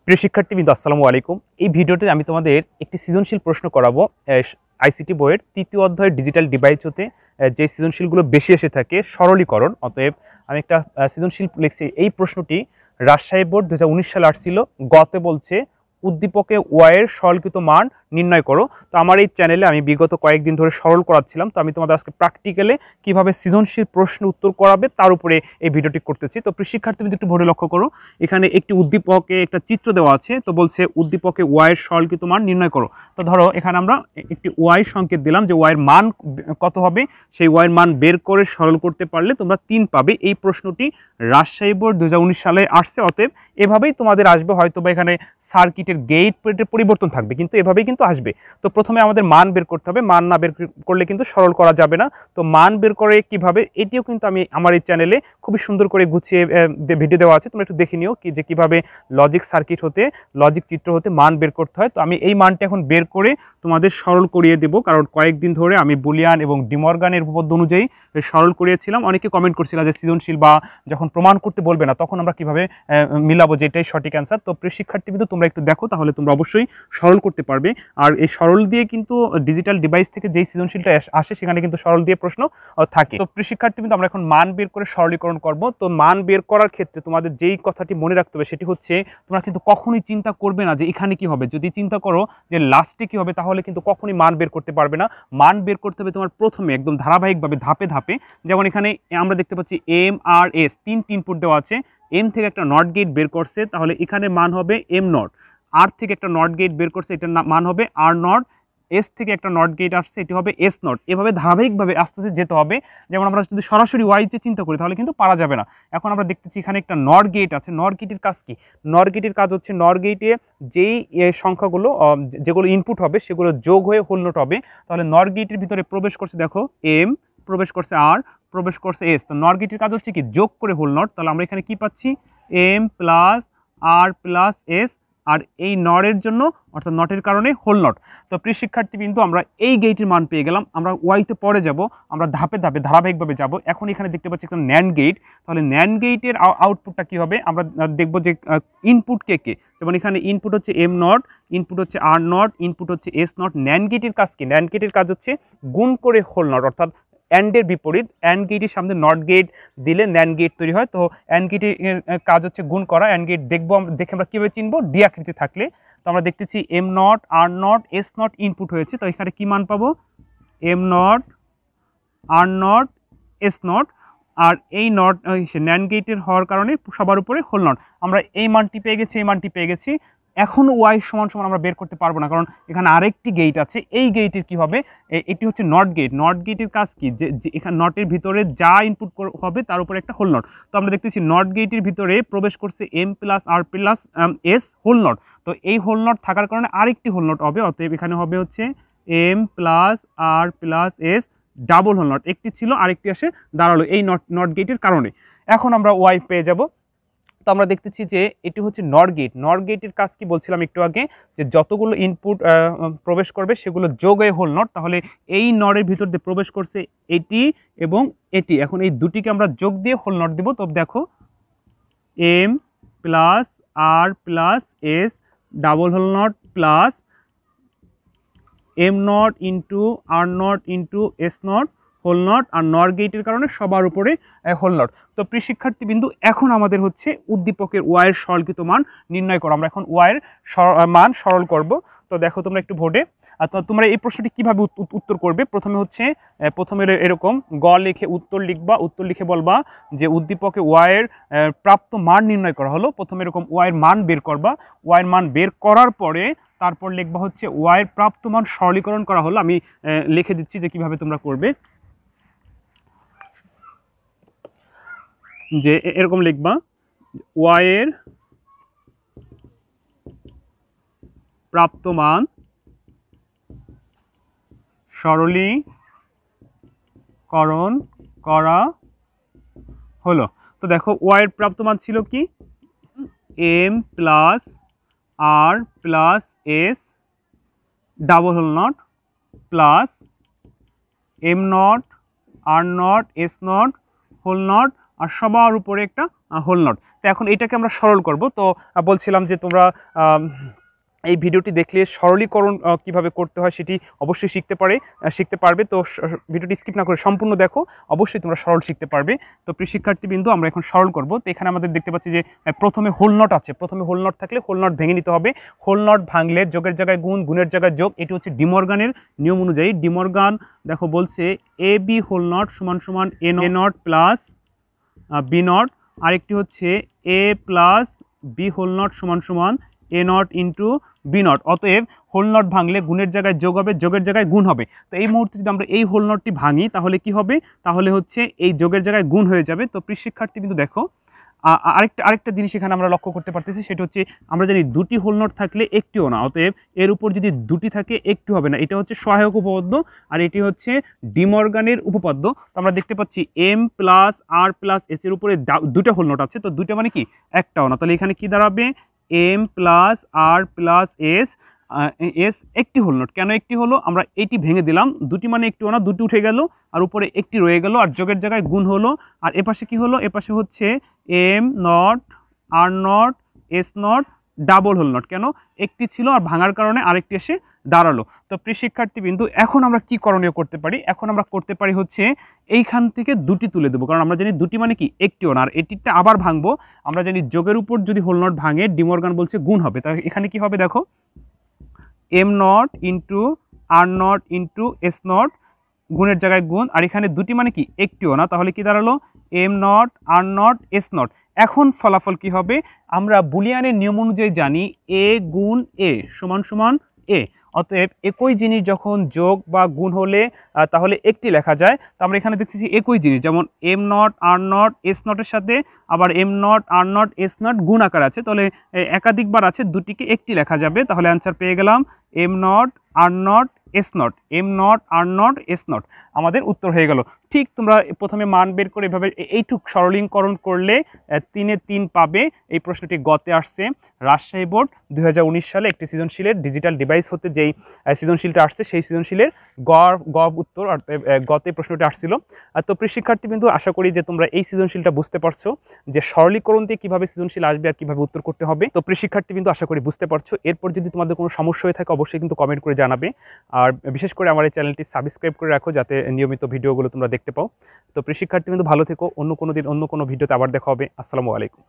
প্রিয় শিক্ষার্থীবৃন্দ আসসালামু আলাইকুম। এই ভিডিওতে আমি তোমাদের একটি সৃজনশীল প্রশ্ন করাবো। আইসিটি বইয়ের তৃতীয় অধ্যায়ের ডিজিটাল ডিভাইস হতে যে সৃজনশীলগুলো বেশি এসে থাকে সরলীকরণ। অতএব আমি একটা সৃজনশীল লিখছি। এই প্রশ্নটি রাজশাহী বোর্ড 2019 সালে আসছিল। গতে বলছে উদ্দীপকে ওয়াইয়ের সরলীকৃত মান নির্ণয় করো। তো আমার এই চ্যানেলে আমি বিগত কয়েকদিন ধরে সরল করাচ্ছিলাম। তো আমি তোমাদের আজকে প্র্যাকটিক্যালে কিভাবে সৃজনশীল প্রশ্ন উত্তর করাবে তার উপরে এই ভিডিওটি করতেছি। তো প্রিয় শিক্ষার্থীবৃন্দ একটু ভোরে লক্ষ্য করো, এখানে একটি উদ্দীপকে একটা চিত্র দেওয়া আছে। তো বলছে উদ্দীপকে ওয়াইয়ের সরলীকৃত মান নির্ণয় করো। তো ধরো এখানে আমরা একটি ওয়াই সংকেত দিলাম যে ওয়াইয়ের মান কত হবে, সেই ওয়াইয়ের মান বের করে সরল করতে পারলে তোমরা 3 পাবে। এই প্রশ্নটি রাজশাহী বোর্ড 2019 সালে আসছে। অতএব এভাবেই তোমাদের আসবে, হয়তো বা এখানে সার্কিটের গেট পরিবর্তন থাকবে, কিন্তু এভাবেই কিন্তু আসবে। তো প্রথমে আমাদের মান বের করতে হবে, মান না বের করলে কিন্তু সরল করা যাবে না। তো মান বের করে কিভাবে, এটিও কিন্তু আমি আমার এই চ্যানেলে খুবই সুন্দর করে গুছিয়ে ভিডিও দেওয়া আছে, তোমরা একটু দেখে নিও কি যে কিভাবে লজিক সার্কিট হতে, লজিক চিত্র হতে মান বের করতে হয়। তো আমি এই মানটা এখন বের করে তোমাদের সরল করিয়ে দেবো, কারণ কয়েকদিন ধরে আমি বুলিয়ান এবং ডিমর্গানের উপপাদ্য অনুযায়ী সরল করিয়েছিলাম। অনেকে কমেন্ট করছিল যে সৃজনশীল বা যখন প্রমাণ করতে বলবে না তখন আমরা কিভাবে মিলাবো, যেটাই সঠিক অ্যান্সার। তো প্রিয় শিক্ষার্থীবৃন্দ তোমরা একটু দেখো, তাহলে তোমরা অবশ্যই সরল করতে পারবে। আর এই সরল দিয়ে কিন্তু ডিজিটাল ডিভাইস থেকে যেই সৃজনশীলটা আসে সেখানে কিন্তু সরল দিয়ে প্রশ্ন থাকে। তো প্রিয় শিক্ষার্থীবৃন্দ আমরা এখন মান বের করে সরলীকরণ করব। তো মান বের করার ক্ষেত্রে তোমাদের যেই কথাটি মনে রাখতে হবে সেটি হচ্ছে, তোমরা কিন্তু কখনোই চিন্তা করবে না যে এখানে কি হবে। যদি চিন্তা করো যে লাস্টে কি হবে, তাহলে কিন্তু কখনোই মান বের করতে পারবে না। মান বের করতে হবে তোমার প্রথমে একদম ধারাবাহিকভাবে ধাপে ধাপে। যেমন এখানে আমরা দেখতে পাচ্ছি এম আর এস, 3টি ইনপুট দেওয়া আছে। এম থেকে একটা নট গেট বের করছে, তাহলে এখানে মান হবে এম নট। আর থেকে একটা নট গেট বের করছে, এটার মান হবে আর নট। এস থেকে একটা নট গেট আসছে, এটি হবে এস নট। এভাবে ধারাবাহিকভাবে আস্তে আস্তে যেতে হবে। যেমন আমরা যদি সরাসরি ওয়াইতে চিন্তা করি তাহলে কিন্তু পারা যাবে না। এখন আমরা দেখতেছি এখানে একটা নট গেট আছে। নট গেটের কাজ কি? নট গেটের কাজ হচ্ছে নট গেটে যেই সংখ্যাগুলো যেগুলো ইনপুট হবে সেগুলো যোগ হয়ে হোল নোট হবে। তাহলে নট গেটের ভিতরে প্রবেশ করছে, দেখো এম, প্রবেশ করছে আর, প্রবেশ করছে এস। তো নট গেটের কাজ হচ্ছে কি যোগ করে হোল নট। তাহলে আমরা এখানে কি পাচ্ছি, M plus R plus S, আর এই নটের জন্য অর্থাৎ নটের কারণে হোল নট। তো প্রিয় শিক্ষার্থী কিন্তু আমরা এই গেটের মান পেয়ে গেলাম। আমরা ওয়াইতে পরে যাব, আমরা ধাপে ধাপে ধারাবাহিকভাবে যাব। এখন এখানে দেখতে পাচ্ছি একটা ন্যান্ড গেট। তাহলে ন্যান্ড গেটের আউটপুটটা কি হবে, আমরা দেখব যে ইনপুট কে কে। যেমন এখানে ইনপুট হচ্ছে এম নট, ইনপুট হচ্ছে আর নট, ইনপুট হচ্ছে এস নট। ন্যান্ড গেটের কাজ কি? ন্যান্ড গেটের কাজ হচ্ছে গুণ করে হোল নট, অর্থাৎ অ্যান্ডের বিপরীত। অ্যান্ড গেটের সামনে নট গেট দিলে ন্যান্ড গেট তৈরি হয়। তো অ্যান্ড গেটের কাজ হচ্ছে গুণ করা। অ্যান্ড গেট দেখবো, দেখে আমরা কীভাবে চিনবো, ডি আকৃতি থাকলে। তো আমরা দেখতেছি M not R not S not input হয়েছে। তো এখানে কি মান পাবো, M not R not S not. আর এই নট ন্যান্ড গেটের হওয়ার কারণে সবার উপরে হোল নট। আমরা এই মানটি পেয়ে গেছি, এই মানটি পেয়ে গেছি। এখন ওয়াই সমান সমান আমরা বের করতে পারবো না, কারণ এখানে আরেকটি গেট আছে। এই গেটের কি হবে, এটি হচ্ছে নট গেট। নট গেটের কাজ কি, যে এখানে নটের ভিতরে যা ইনপুট হবে তার উপরে একটা হোল নট। তো আমরা দেখতেছি নট গেটের ভিতরে প্রবেশ করছে M plus R plus S whole naught. তো এই হোল নট থাকার কারণে আরেকটি হোল নট হবে। অতএব এখানে হবে হচ্ছে M plus R plus S double whole naught. একটি ছিল আরেকটি আসে দাঁড়ালো এই নট গেটের কারণে। এখন আমরা ওয়াই পেয়ে যাব। তো আমরা দেখতেছি যে এটি হচ্ছে নট গেট। নট গেটের কাজ কি বলছিলাম একটু আগে, যে যতগুলো ইনপুট প্রবেশ করবে সেগুলো যোগ হয়ে হোল নট। তাহলে এই নটের ভিতর দিয়ে প্রবেশ করছে এটি এবং এটি। এখন এই দুটিকে আমরা যোগ দিয়ে হোল নট দেবো। তো দেখো M plus R plus S double whole not plus M naught into R naught into S not whole not. R naught গেটের কারণে সবার উপরে হোল নট। তো প্রিয় শিক্ষার্থীবিন্দু এখন আমাদের হচ্ছে উদ্দীপকের ওয়াইয়ের সরলীকৃত মান নির্ণয় করো। আমরা এখন ওয়াইয়ের মান সরল করব। তো দেখো তোমরা একটু ভোটে, তো তোমরা এই প্রশ্নটি কীভাবে উত্তর করবে, প্রথমে এরকম গ লিখে উত্তর লিখবা। উত্তর লিখে বলবা যে উদ্দীপকে ওয়াইয়ের প্রাপ্ত মান নির্ণয় করা হলো। প্রথমে এরকম ওয়াইয়ের মান বের করবা। ওয়াইয়ের মান বের করার পরে তারপর লিখবা হচ্ছে ওয়াইয়ের প্রাপ্ত মান সরলীকরণ করা হলো। আমি লিখে দিচ্ছি যে কিভাবে তোমরা করবে। যে এরকম লিখবা, ওয়াইয়ের প্রাপ্ত মান সরলীকরণ করা হলো। তো দেখো ওয়াইয়ের প্রাপ্ত মান ছিল কি, M plus R plus S double whole not plus M not R not S not whole not আর সবার উপরে একটা হোল নট। তো এখন এটাকে আমরা সরল করব। তো বলছিলাম যে তোমরা এই ভিডিওটি দেখলে সরলীকরণ কিভাবে করতে হয় সেটি অবশ্যই শিখতে পারবে। তো ভিডিওটি স্কিপ না করে সম্পূর্ণ দেখো, অবশ্যই তোমরা সরল শিখতে পারবে। তো প্রিয় শিক্ষার্থীবৃন্দ, আমরা এখন সরল করব। তো এখানে আমাদের দেখতে পাচ্ছি যে প্রথমে হোল নট আছে, প্রথমে হোল নট থাকলে হোল নট ভেঙে নিতে হবে। হোল নট ভাঙলে যোগের জায়গায় গুণ, গুণের জায়গায় যোগ, এটি হচ্ছে ডিমর্গানের নিয়ম অনুযায়ী। ডিমর্গান দেখো বলছে এ বি হোল নট সমান সমান এ নট প্লাস বি নট, আরেকটি হচ্ছে এ প্লাস বি হোল নট সমান সমান এ নট ইন্টু বি নট। অতএব হোল নট ভাঙলে গুণের জায়গায় যোগ হবে, যোগের জায়গায় গুণ হবে। তো এই মুহূর্তে যদি আমরা এই হোল নটটি ভাঙি তাহলে কি হবে, তাহলে হচ্ছে এই যোগের জায়গায় গুণ হয়ে যাবে। তো প্রিয় শিক্ষার্থী কিন্তু দেখো আরেকটা জিনিস এখানে আমরা লক্ষ্য করতে পারতেছি, সেটা হচ্ছে আমরা জানি দুটি হোল নট থাকলে একটিও না, অতএব এর উপর যদি দুটি থাকে একটি হবে না। এটা হচ্ছে সহায়ক উপপাদ্য আর এটি হচ্ছে ডিমর্গানের উপপাদ্য। তো আমরা দেখতে পাচ্ছি M plus R plus S এর উপরে দুটো হোল নট আছে, তো দুটো মানে কি একটাও না। তাহলে এখানে কি দাঁড়াবে, M plus R plus S, S একটি হোল নট। কেন একটি হলো, আমরা এটি ভেঙে দিলাম, দুটি মানে একটিও না, দুটি উঠে গেল আর উপরে একটি রয়ে গেল আর যোগের জায়গায় গুণ হলো। আর এপাশে কি হলো, এপাশে হচ্ছে M not R not S naught double whole naught. কেন, একটি ছিল আর ভাঙার কারণে আরেকটি এসে দাঁড়ালো। তো প্রিয় শিক্ষার্থীবৃন্দ, এখন আমরা কি করণীয় করতে পারি, এখন আমরা করতে পারি হচ্ছে এইখান থেকে দুটি তুলে দেবো, কারণ আমরা জানি দুটি মানে কি একটিও না। আর এটিতে আবার ভাঙবো, আমরা জানি যোগের উপর যদি হোল নট ভাঙে ডিমর্গান বলছে গুণ হবে। তাহলে এখানে কি হবে দেখো, M naught into R naught into S not, গুণের জায়গায় গুণ, আর এখানে দুটি মানে কি একটিও না, তাহলে কি দাঁড়ালো am not R not S not. এখন ফলাফল কি হবে, আমরা বুলিয়ানের নিয়ম অনুযায়ী জানি এ গুণ এ সমান সমান এ। অতএব একই জিনিস যখন যোগ বা গুণ হলে তাহলে একটি লেখা যায়। তো আমরা এখানে দেখতেছি একই জিনিস, যেমন M not R not S নটের সাথে আবার M not R not S not গুণ আকার আছে, তাহলে একাধিকবার আছে, দুটিকে একটি লেখা যাবে। তাহলে অ্যান্সার পেয়ে গেলাম am not R not S not, am not R not S not, আমাদের উত্তর হয়ে গেল। ঠিক তোমরা প্রথমে মান বের করে এভাবে এইটুক সরলীকরণ করলে 3-এ 3 পাবে। এই প্রশ্নটি গতে আসছে, রাজশাহী বোর্ড 2019 সালে একটি সৃজনশীলের ডিজিটাল ডিভাইস হতে যেই সৃজনশীলটা আসছে সেই সৃজনশীলের গ উত্তর গতে প্রশ্নটি আসছিল। তো প্রিয় শিক্ষার্থী কিন্তু আশা করি যে তোমরা এই সৃজনশীলটা বুঝতে পারছো যে সরলীকরণ দিয়ে কীভাবে সৃজনশীল আসবে আর কীভাবে উত্তর করতে হবে। তো প্রিয় শিক্ষার্থী কিন্তু আশা করি বুঝতে পারছো। এরপর যদি তোমাদের কোনো সমস্যা হয়ে থাকে অবশ্যই কিন্তু কমেন্ট করে জানাবে, আর বিশেষ করে আমার এই চ্যানেলটি সাবস্ক্রাইব করে রাখো যাতে নিয়মিত ভিডিওগুলো তোমরা দেখতে পাও। তো প্রিয় শিক্ষার্থী কিন্তু ভালো থেকো, অন্য কোনো দিন অন্য কোনো ভিডিওতে আবার দেখা হবে। আসসালামু আলাইকুম।